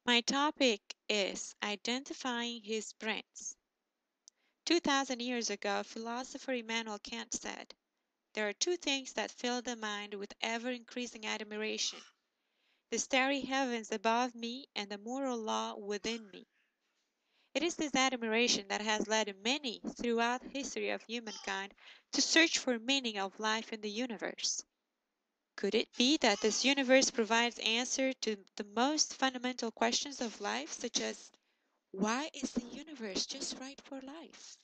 My topic is identifying his brains. 2,000 years ago, philosopher Immanuel Kant said, "There are two things that fill the mind with ever increasing admiration: the starry heavens above me and the moral law within me." It is this admiration that has led many throughout the history of humankind to search for meaning of life in the universe. Could it be that this universe provides answer to the most fundamental questions of life, such as why is the universe just right for life?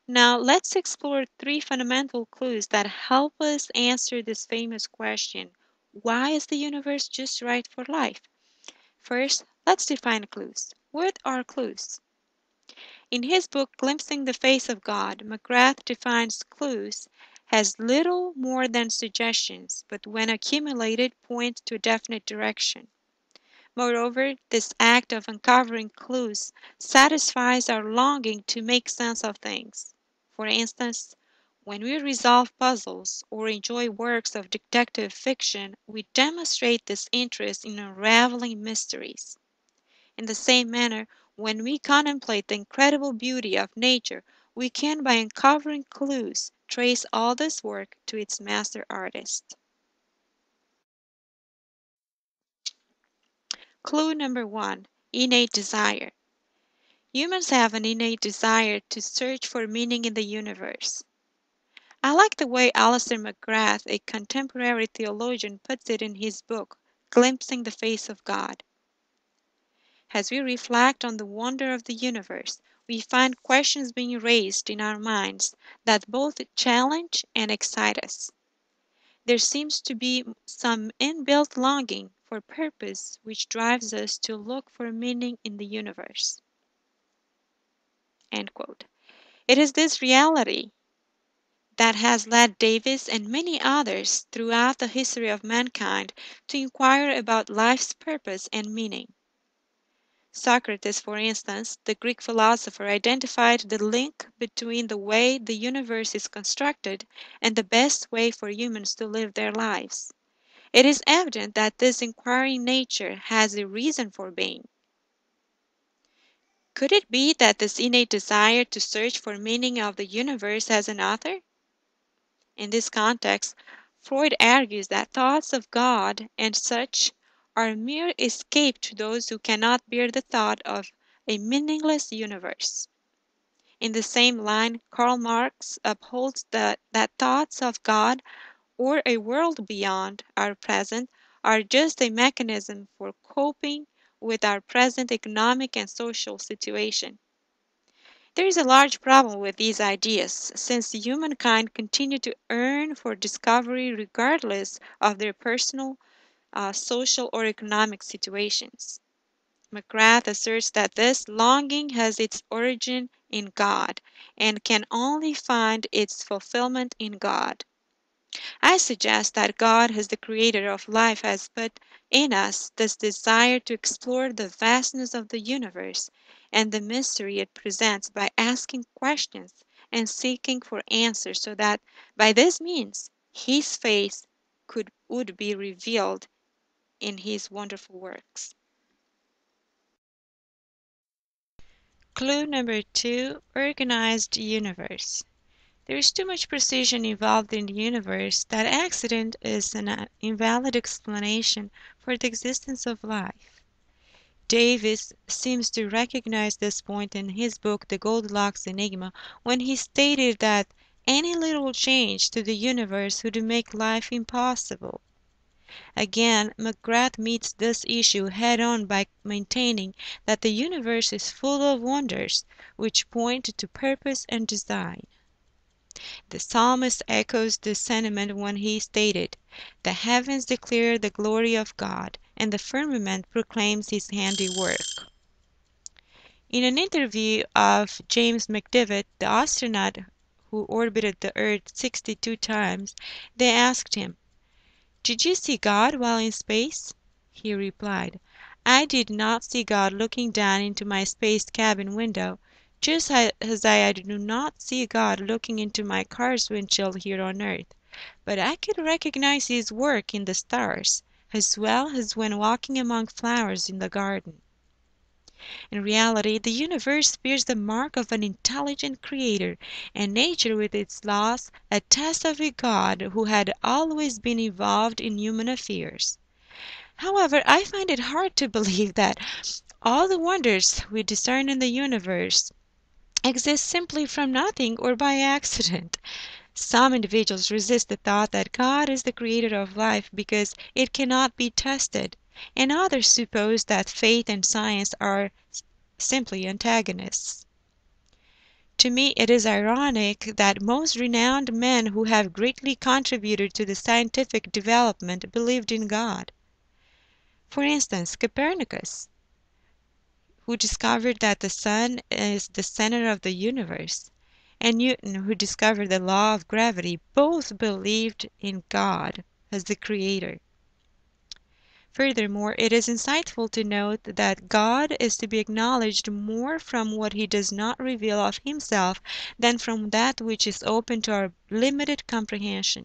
Now, let's explore three fundamental clues that help us answer this famous question: why is the universe just right for life? First, let's define clues. What are clues? In his book Glimpsing the Face of God, McGrath defines clues as little more than suggestions, but when accumulated, point to a definite direction. Moreover, this act of uncovering clues satisfies our longing to make sense of things. For instance, when we resolve puzzles or enjoy works of detective fiction, we demonstrate this interest in unraveling mysteries. In the same manner, when we contemplate the incredible beauty of nature, we can, by uncovering clues, trace all this work to its master artist. Clue number one: innate desire. Humans have an innate desire to search for meaning in the universe. I like the way Alister McGrath, a contemporary theologian, puts it in his book, Glimpsing the Face of God. As we reflect on the wonder of the universe, we find questions being raised in our minds that both challenge and excite us. There seems to be some inbuilt longing for purpose which drives us to look for meaning in the universe. End quote. It is this reality that has led Davis and many others throughout the history of mankind to inquire about life's purpose and meaning. Socrates, for instance, the Greek philosopher, identified the link between the way the universe is constructed and the best way for humans to live their lives. It is evident that this inquiring nature has a reason for being. Could it be that this innate desire to search for meaning of the universe has an author? In this context, Freud argues that thoughts of God and such are mere escape to those who cannot bear the thought of a meaningless universe. In the same line, Karl Marx upholds that thoughts of God or a world beyond our present are just a mechanism for coping with our present economic and social situation. There is a large problem with these ideas, since humankind continue to yearn for discovery regardless of their personal, social, or economic situations. McGrath asserts that this longing has its origin in God and can only find its fulfillment in God. I suggest that God, as the creator of life, has put in us this desire to explore the vastness of the universe and the mystery it presents by asking questions and seeking for answers, so that by this means his face would be revealed in his wonderful works. Clue number two: organized universe. There is too much precision involved in the universe that accident is an invalid explanation for the existence of life. Davis seems to recognize this point in his book The Goldilocks Enigma, when he stated that any little change to the universe would make life impossible. Again, McGrath meets this issue head-on by maintaining that the universe is full of wonders which point to purpose and design. The psalmist echoes this sentiment when he stated, "The heavens declare the glory of God, and the firmament proclaims his handiwork." In an interview of James McDivitt, the astronaut who orbited the Earth 62 times, they asked him, "Did you see God while in space?" He replied, "I did not see God looking down into my space cabin window, just as I do not see God looking into my car's windshield here on earth, but I could recognize his work in the stars, as well as when walking among flowers in the garden. In reality, the universe bears the mark of an intelligent creator, and nature with its laws attests of a God who had always been involved in human affairs. However, I find it hard to believe that all the wonders we discern in the universe exist simply from nothing or by accident. Some individuals resist the thought that God is the creator of life because it cannot be tested, and others suppose that faith and science are simply antagonists. To me, it is ironic that most renowned men who have greatly contributed to the scientific development believed in God. For instance, Copernicus, who discovered that the sun is the center of the universe, and Newton, who discovered the law of gravity, both believed in God as the creator. Furthermore, it is insightful to note that God is to be acknowledged more from what he does not reveal of himself than from that which is open to our limited comprehension.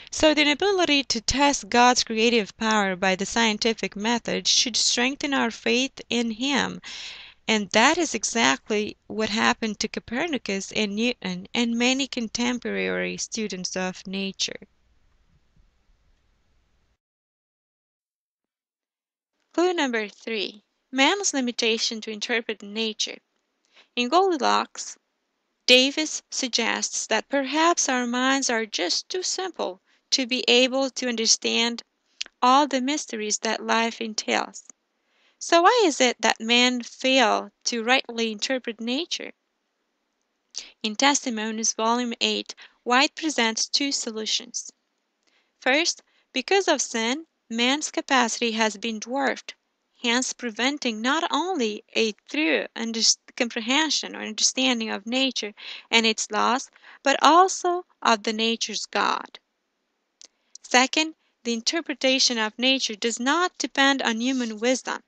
So the inability to test God's creative power by the scientific method should strengthen our faith in him, and that is exactly what happened to Copernicus and Newton and many contemporary students of nature. Clue number 3. Man's limitation to interpret nature. In Goldilocks, Davis suggests that perhaps our minds are just too simple to be able to understand all the mysteries that life entails. So why is it that men fail to rightly interpret nature? In Testimonies, Volume 8, White presents two solutions. First, because of sin, man's capacity has been dwarfed, hence preventing not only a true comprehension or understanding of nature and its laws, but also of the nature's God. Second, the interpretation of nature does not depend on human wisdom.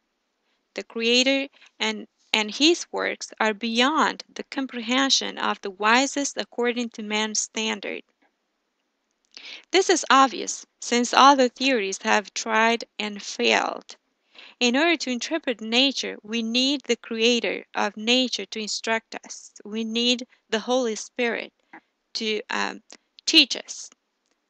The Creator and his works are beyond the comprehension of the wisest according to man's standard. This is obvious, since all the theories have tried and failed. In order to interpret nature, we need the Creator of nature to instruct us. We need the Holy Spirit to teach us.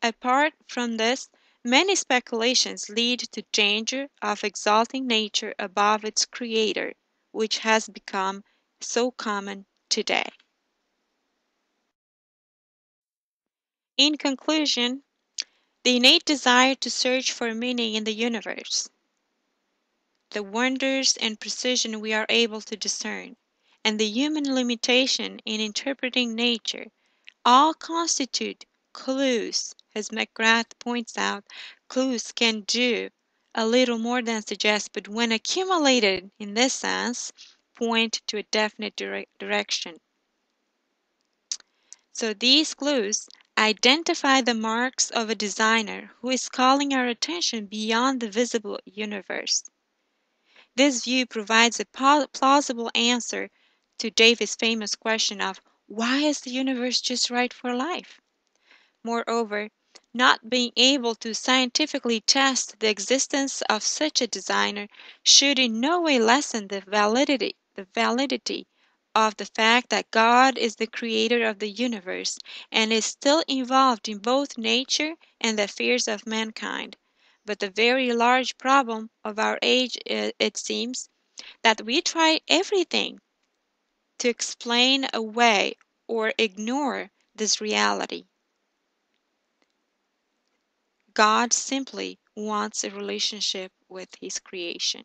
Apart from this, many speculations lead to danger of exalting nature above its Creator, which has become so common today. In conclusion, the innate desire to search for meaning in the universe, the wonders and precision we are able to discern, and the human limitation in interpreting nature all constitute clues. As McGrath points out, clues can do a little more than suggest, but when accumulated in this sense, point to a definite direction. So these clues identify the marks of a designer who is calling our attention beyond the visible universe. This view provides a plausible answer to Davis' famous question of why is the universe just right for life? Moreover, not being able to scientifically test the existence of such a designer should in no way lessen the validity of the fact that God is the creator of the universe and is still involved in both nature and the affairs of mankind. But the very large problem of our age, it seems, that we try everything to explain away or ignore this reality. God simply wants a relationship with his creation.